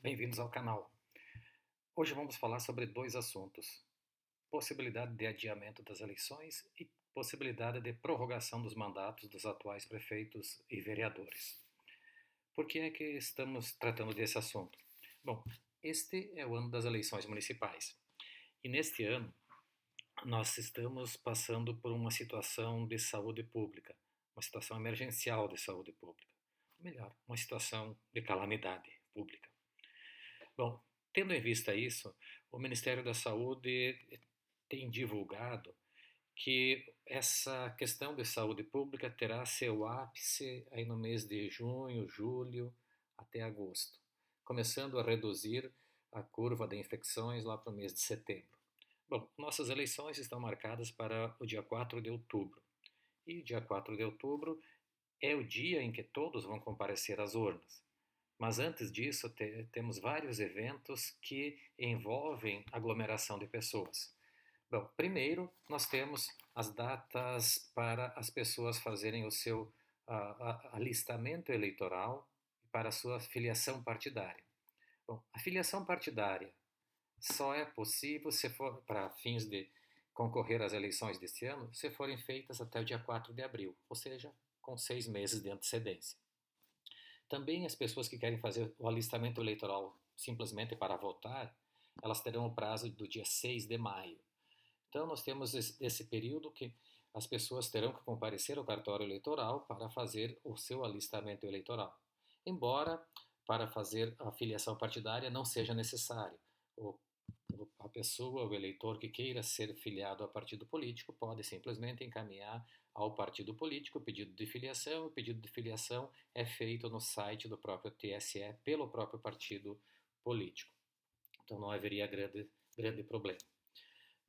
Bem-vindos ao canal. Hoje vamos falar sobre dois assuntos: possibilidade de adiamento das eleições e possibilidade de prorrogação dos mandatos dos atuais prefeitos e vereadores. Por que é que estamos tratando desse assunto? Bom, este é o ano das eleições municipais e neste ano nós estamos passando por uma situação de saúde pública, uma situação emergencial de saúde pública, ou melhor, uma situação de calamidade pública. Bom, tendo em vista isso, o Ministério da Saúde tem divulgado que essa questão de saúde pública terá seu ápice aí no mês de junho, julho até agosto, começando a reduzir a curva de infecções lá para o mês de setembro. Bom, nossas eleições estão marcadas para o dia 4 de outubro. E dia 4 de outubro é o dia em que todos vão comparecer às urnas. Mas antes disso, temos vários eventos que envolvem aglomeração de pessoas. Bom, primeiro, nós temos as datas para as pessoas fazerem o seu alistamento eleitoral para a sua filiação partidária. Bom, a filiação partidária só é possível se for para fins de concorrer às eleições deste ano, se forem feitas até o dia 4 de abril, ou seja, com 6 meses de antecedência. Também as pessoas que querem fazer o alistamento eleitoral simplesmente para votar, elas terão o prazo do dia 6 de maio. Então, nós temos esse período que as pessoas terão que comparecer ao cartório eleitoral para fazer o seu alistamento eleitoral. Embora, para fazer a filiação partidária, não seja necessário. A pessoa, o eleitor que queira ser filiado a partido político, pode simplesmente encaminhar ao partido político o pedido de filiação. O pedido de filiação é feito no site do próprio TSE pelo próprio partido político. Então não haveria grande problema.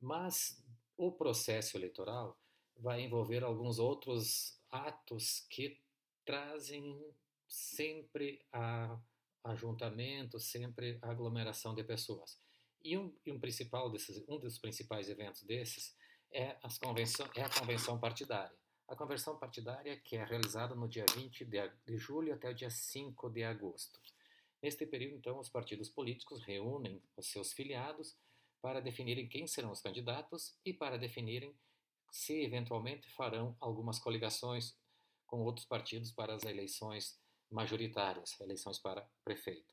Mas o processo eleitoral vai envolver alguns outros atos que trazem sempre a ajuntamento, sempre a aglomeração de pessoas. E um dos principais eventos desses é a convenção partidária. A convenção partidária que é realizada no dia 20 de julho até o dia 5 de agosto. Neste período, então, os partidos políticos reúnem os seus filiados para definirem quem serão os candidatos e para definirem se eventualmente farão algumas coligações com outros partidos para as eleições majoritárias, eleições para prefeito.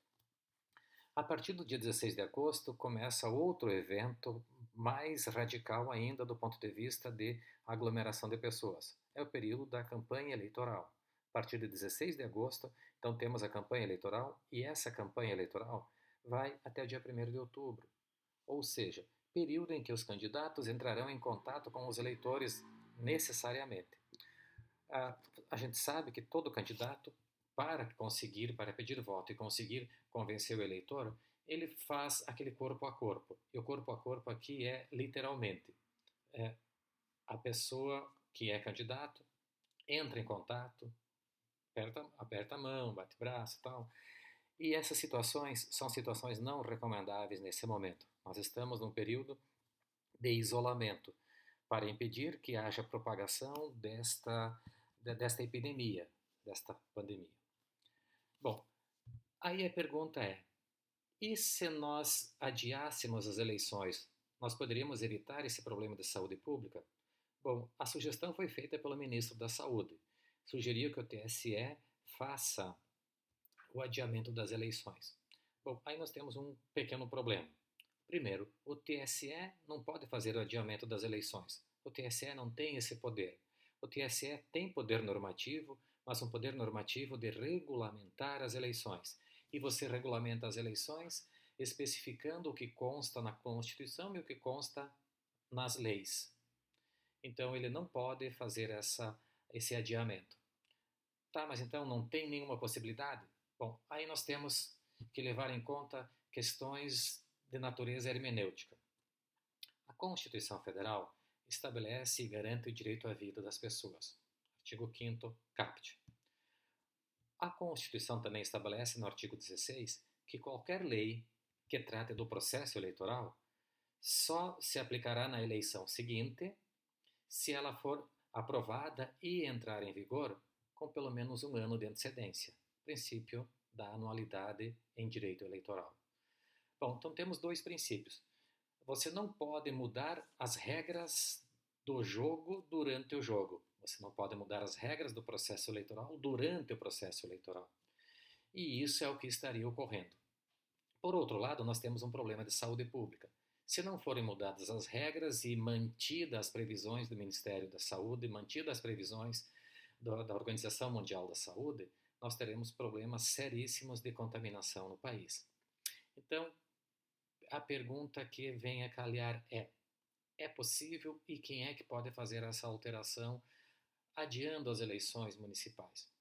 A partir do dia 16 de agosto começa outro evento mais radical ainda do ponto de vista de aglomeração de pessoas. É o período da campanha eleitoral. A partir de 16 de agosto, então temos a campanha eleitoral e essa campanha eleitoral vai até o dia 1º de outubro. Ou seja, período em que os candidatos entrarão em contato com os eleitores necessariamente. A gente sabe que todo candidato, para pedir voto e conseguir convencer o eleitor, ele faz aquele corpo a corpo. E o corpo a corpo aqui é literalmente a pessoa que é candidato entra em contato, aperta a mão, bate braço e tal. E essas situações são situações não recomendáveis nesse momento. Nós estamos num período de isolamento para impedir que haja propagação desta epidemia, desta pandemia. Bom, aí a pergunta é: e se nós adiássemos as eleições, nós poderíamos evitar esse problema de saúde pública? Bom, a sugestão foi feita pelo ministro da Saúde. Sugeriu que o TSE faça o adiamento das eleições. Bom, aí nós temos um pequeno problema. Primeiro, o TSE não pode fazer o adiamento das eleições. O TSE não tem esse poder. O TSE tem poder normativo, mas um poder normativo de regulamentar as eleições. E você regulamenta as eleições especificando o que consta na Constituição e o que consta nas leis. Então ele não pode fazer esse adiamento. Tá, mas então não tem nenhuma possibilidade? Bom, aí nós temos que levar em conta questões de natureza hermenêutica. A Constituição Federal estabelece e garante o direito à vida das pessoas. Artigo 5º, caput. A Constituição também estabelece no artigo 16 que qualquer lei que trate do processo eleitoral só se aplicará na eleição seguinte se ela for aprovada e entrar em vigor com pelo menos um ano de antecedência. Princípio da anualidade em direito eleitoral. Bom, então temos dois princípios. Você não pode mudar as regras do jogo durante o jogo. Você não pode mudar as regras do processo eleitoral durante o processo eleitoral. E isso é o que estaria ocorrendo. Por outro lado, nós temos um problema de saúde pública. Se não forem mudadas as regras e mantidas as previsões do Ministério da Saúde, mantidas as previsões da Organização Mundial da Saúde, nós teremos problemas seríssimos de contaminação no país. Então, a pergunta que vem a calhar é possível e quem é que pode fazer essa alteração adiando as eleições municipais?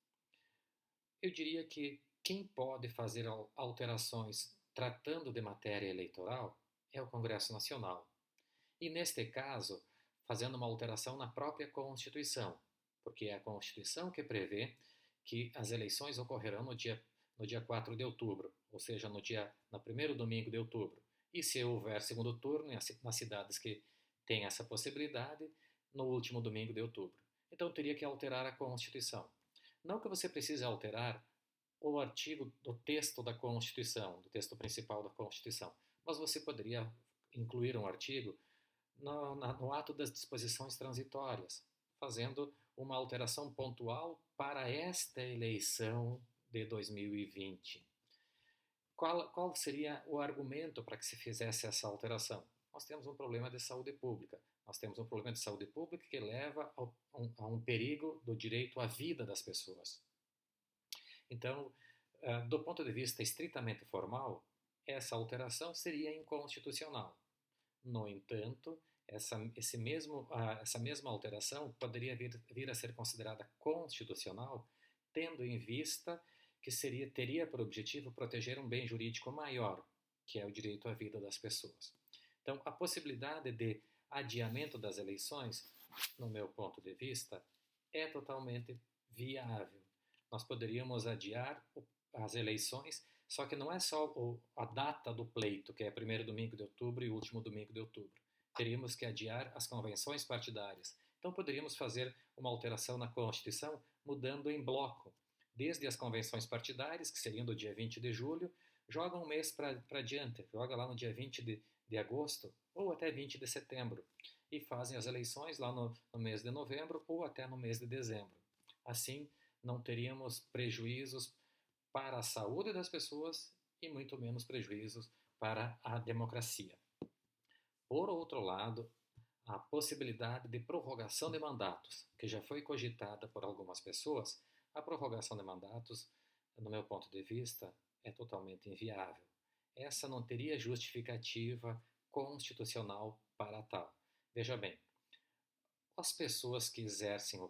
Eu diria que quem pode fazer alterações tratando de matéria eleitoral é o Congresso Nacional. E neste caso, fazendo uma alteração na própria Constituição, porque é a Constituição que prevê que as eleições ocorrerão no dia 4 de outubro, ou seja, no primeiro domingo de outubro. E se houver segundo turno, nas cidades que têm essa possibilidade, no último domingo de outubro. Então teria que alterar a Constituição. Não que você precise alterar o artigo do texto da Constituição, do texto principal da Constituição, mas você poderia incluir um artigo no ato das disposições transitórias, fazendo uma alteração pontual para esta eleição de 2020. Qual seria o argumento para que se fizesse essa alteração? Nós temos um problema de saúde pública. Nós temos um problema de saúde pública que leva a um perigo do direito à vida das pessoas. Então, do ponto de vista estritamente formal, essa alteração seria inconstitucional. No entanto, essa mesma alteração poderia vir a ser considerada constitucional, tendo em vista que teria por objetivo proteger um bem jurídico maior, que é o direito à vida das pessoas. Então, a possibilidade de adiamento das eleições, no meu ponto de vista, é totalmente viável. Nós poderíamos adiar as eleições, só que não é só a data do pleito, que é primeiro domingo de outubro e último domingo de outubro. Teríamos que adiar as convenções partidárias. Então poderíamos fazer uma alteração na Constituição mudando em bloco, desde as convenções partidárias, que seriam do dia 20 de julho, joga um mês para diante, joga lá no dia 20 de agosto ou até 20 de setembro e fazem as eleições lá no mês de novembro ou até no mês de dezembro. Assim, não teríamos prejuízos para a saúde das pessoas e muito menos prejuízos para a democracia. Por outro lado, a possibilidade de prorrogação de mandatos, que já foi cogitada por algumas pessoas, a prorrogação de mandatos, no meu ponto de vista, é totalmente inviável. Essa não teria justificativa constitucional para tal. Veja bem, as pessoas que exercem o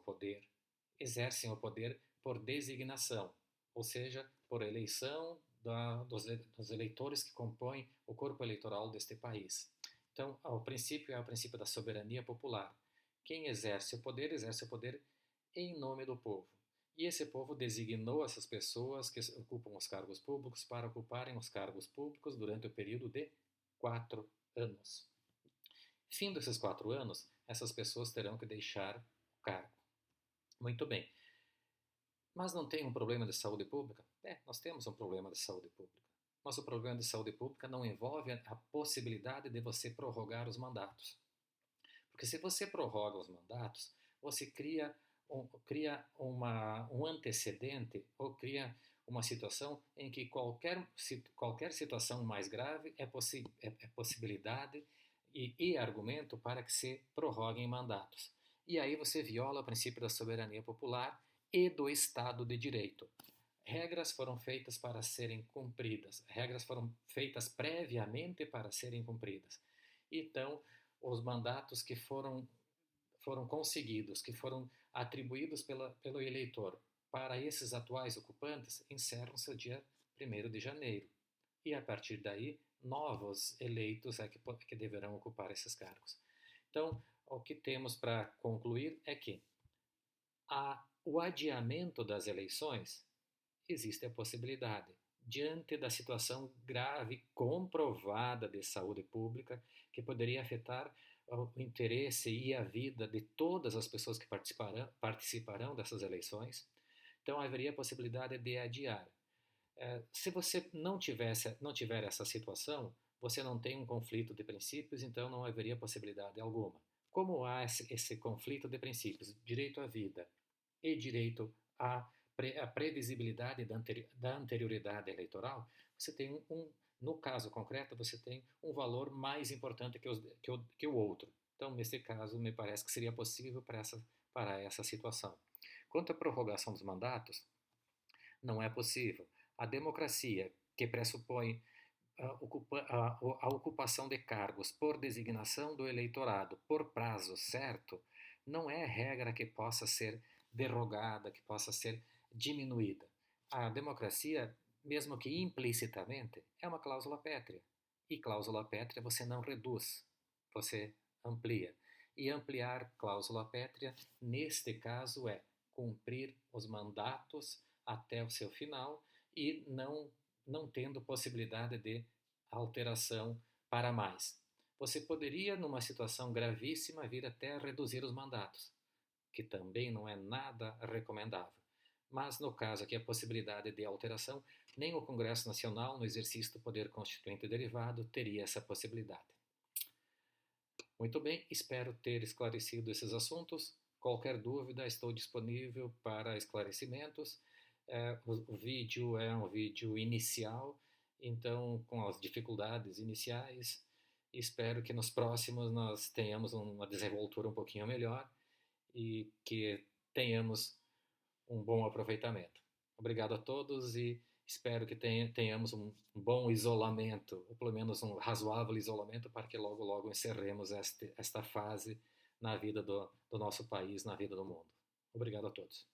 poder por designação, ou seja, por eleição dos eleitores que compõem o corpo eleitoral deste país. Então, o princípio é o princípio da soberania popular. Quem exerce o poder em nome do povo. E esse povo designou essas pessoas que ocupam os cargos públicos para ocuparem os cargos públicos durante o período de 4 anos. Fim desses 4 anos, essas pessoas terão que deixar o cargo. Muito bem. Mas não tem um problema de saúde pública? Nós temos um problema de saúde pública. Mas o problema de saúde pública não envolve a possibilidade de você prorrogar os mandatos. Porque se você prorroga os mandatos, você cria um antecedente ou cria uma situação em que qualquer situação mais grave é possibilidade e argumento para que se prorroguem mandatos. E aí você viola o princípio da soberania popular e do Estado de Direito. Regras foram feitas para serem cumpridas, regras foram feitas previamente para serem cumpridas. Então, os mandatos que foram conseguidos, que foram atribuídos pelo eleitor para esses atuais ocupantes, encerram-se no dia 1º de janeiro. E a partir daí, novos eleitos que deverão ocupar esses cargos. Então, o que temos para concluir é que o adiamento das eleições existe a possibilidade, diante da situação grave, comprovada de saúde pública, que poderia afetar o interesse e a vida de todas as pessoas que participarão dessas eleições. Então, haveria a possibilidade de adiar. Se você não tiver essa situação, você não tem um conflito de princípios, então não haveria possibilidade alguma. Como há esse conflito de princípios, direito à vida e direito à previsibilidade da anterioridade eleitoral, você tem no caso concreto, você tem um valor mais importante que o outro. Então, nesse caso, me parece que seria possível para essa situação. Quanto à prorrogação dos mandatos, não é possível. A democracia, que pressupõe a ocupação de cargos por designação do eleitorado por prazo certo, não é regra que possa ser derrogada, que possa ser diminuída. A democracia, mesmo que implicitamente, é uma cláusula pétrea. E cláusula pétrea você não reduz, você amplia. E ampliar cláusula pétrea, neste caso, é cumprir os mandatos até o seu final e não tendo possibilidade de alteração para mais. Você poderia, numa situação gravíssima, vir até a reduzir os mandatos, que também não é nada recomendável. Mas, no caso aqui, a possibilidade de alteração, nem o Congresso Nacional, no exercício do poder constituinte derivado, teria essa possibilidade. Muito bem, espero ter esclarecido esses assuntos. Qualquer dúvida, estou disponível para esclarecimentos. O vídeo é um vídeo inicial, então, com as dificuldades iniciais, espero que nos próximos nós tenhamos uma desenvoltura um pouquinho melhor e que tenhamos um bom aproveitamento. Obrigado a todos e espero que tenhamos um bom isolamento, ou pelo menos um razoável isolamento, para que logo, logo encerremos esta fase na vida do nosso país, na vida do mundo. Obrigado a todos.